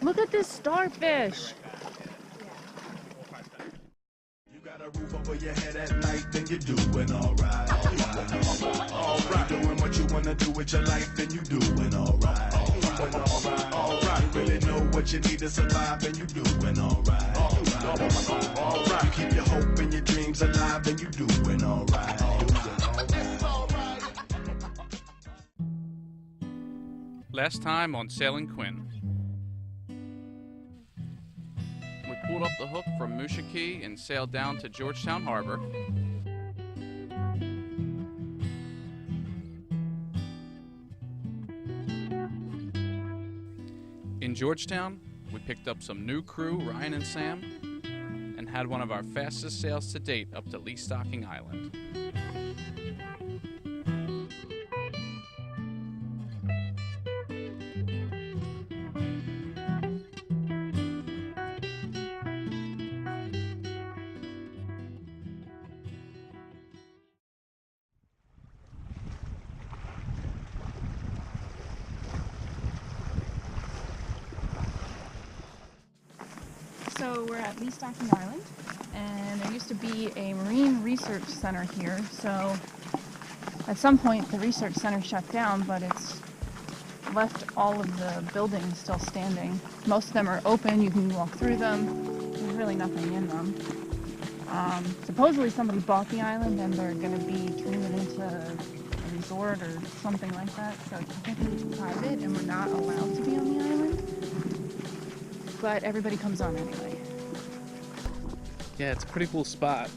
Look at this starfish. You got a roof over your head at night, then you're doing alright. Alright. Doing what you wanna do with your life, then you doing alright. Alright. You really know what you need to survive, then you doing alright. Alright. You keep your hope and your dreams alive, then you doing alright. Last time on Sailing Quin. We pulled up the hook from Musha Key and sailed down to Georgetown Harbor. In Georgetown, we picked up some new crew, Ryan and Sam, and had one of our fastest sails to date up to Lee Stocking Island. So we're at Lee Stocking Island, and there used to be a marine research center here. So at some point the research center shut down, but it's left all of the buildings still standing. Most of them are open, you can walk through them. There's really nothing in them. Supposedly somebody bought the island and they're going to be turning it into a resort or something like that. So technically private and we're not allowed to be on the island. But everybody comes on anyway. Yeah, it's a pretty cool spot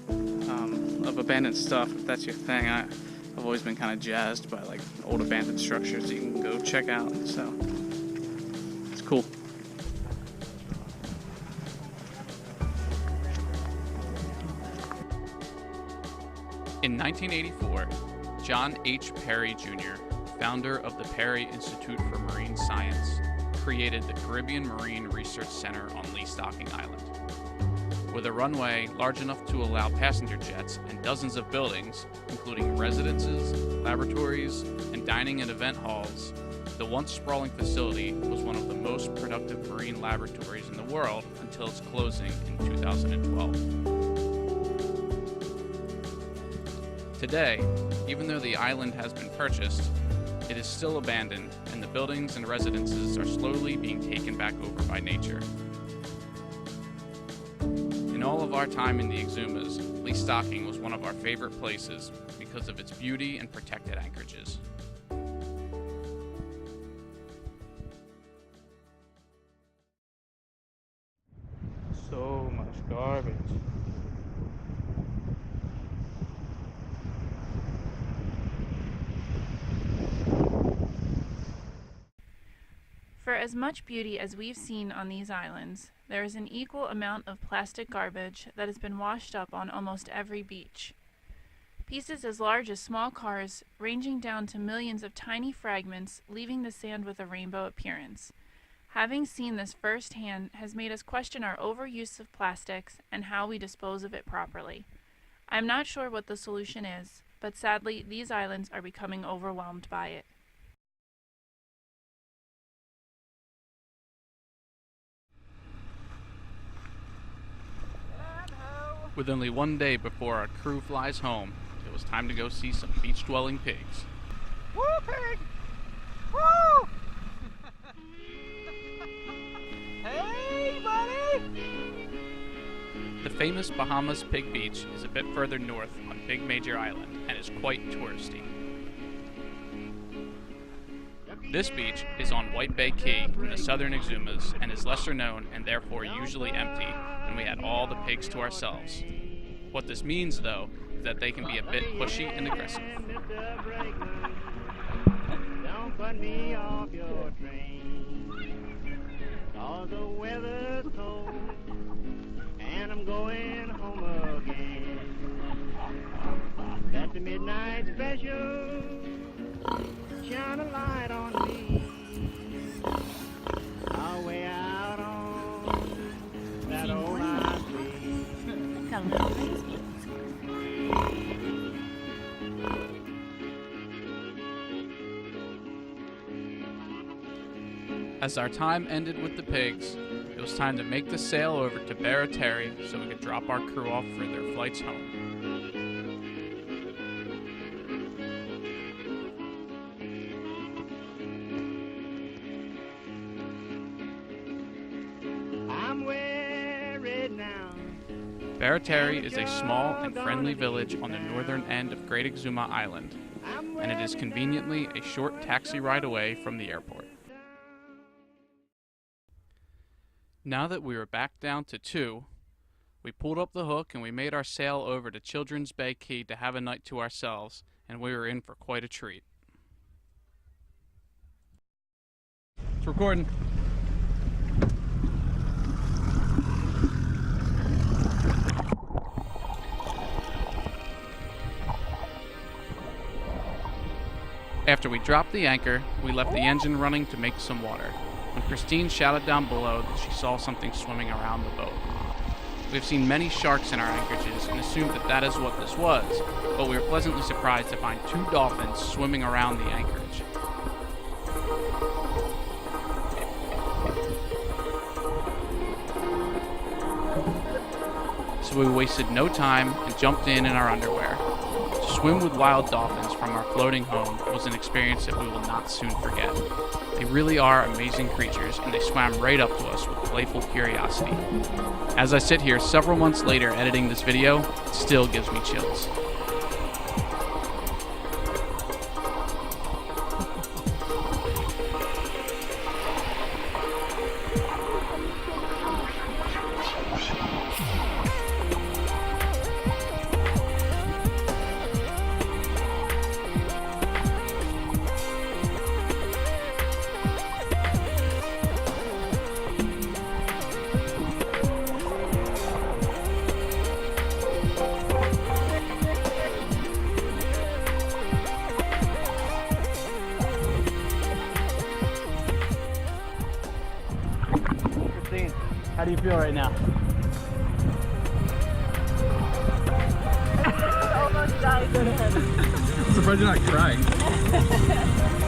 of abandoned stuff, if that's your thing. I've always been kind of jazzed by like old abandoned structures that you can go check out, so it's cool. In 1984, John H. Perry Jr., founder of the Perry Institute for Marine Science, created the Caribbean Marine Research Center on Lee Stocking Island. With a runway large enough to allow passenger jets and dozens of buildings, including residences, laboratories, and dining and event halls, the once sprawling facility was one of the most productive marine laboratories in the world until its closing in 2012. Today, even though the island has been purchased, it is still abandoned, and the buildings and residences are slowly being taken back over by nature. In all of our time in the Exumas, Lee Stocking was one of our favorite places because of its beauty and protected anchorages. So much garbage. For as much beauty as we've seen on these islands, there is an equal amount of plastic garbage that has been washed up on almost every beach. Pieces as large as small cars, ranging down to millions of tiny fragments, leaving the sand with a rainbow appearance. Having seen this firsthand has made us question our overuse of plastics and how we dispose of it properly. I'm not sure what the solution is, but sadly, these islands are becoming overwhelmed by it. With only one day before our crew flies home, it was time to go see some beach-dwelling pigs. Woo, pig! Woo! Hey, buddy! The famous Bahamas Pig Beach is a bit further north on Big Major Island and is quite touristy. This beach is on White Bay Key in the southern Exumas and is lesser known and therefore usually empty, and we had all the pigs to ourselves. What this means, though, is that they can be a bit pushy and aggressive. Don't put me off your train, 'cause the weather's cold, and I'm going home again. That's the midnight special, shine a light on me. I'll way out on that old highway. As our time ended with the pigs, it was time to make the sail over to Barataria so we could drop our crew off for their flights home. I'm worried now. Barataria is a small and friendly village on the northern end of Great Exuma Island, and it is conveniently a short taxi ride away from the airport. Now that we were back down to 2, we pulled up the hook and we made our sail over to Children's Bay Key to have a night to ourselves, and we were in for quite a treat. It's recording. After we dropped the anchor, we left the engine running to make some water, when Christine shouted down below that she saw something swimming around the boat. We have seen many sharks in our anchorages and assumed that that is what this was, but we were pleasantly surprised to find 2 dolphins swimming around the anchorage. So we wasted no time and jumped in our underwear. To swim with wild dolphins from our floating home was an experience that we will not soon forget. They really are amazing creatures, and they swam right up to us with playful curiosity. As I sit here several months later editing this video, it still gives me chills. How do you feel right now? Almost died. I'm surprised you're not crying.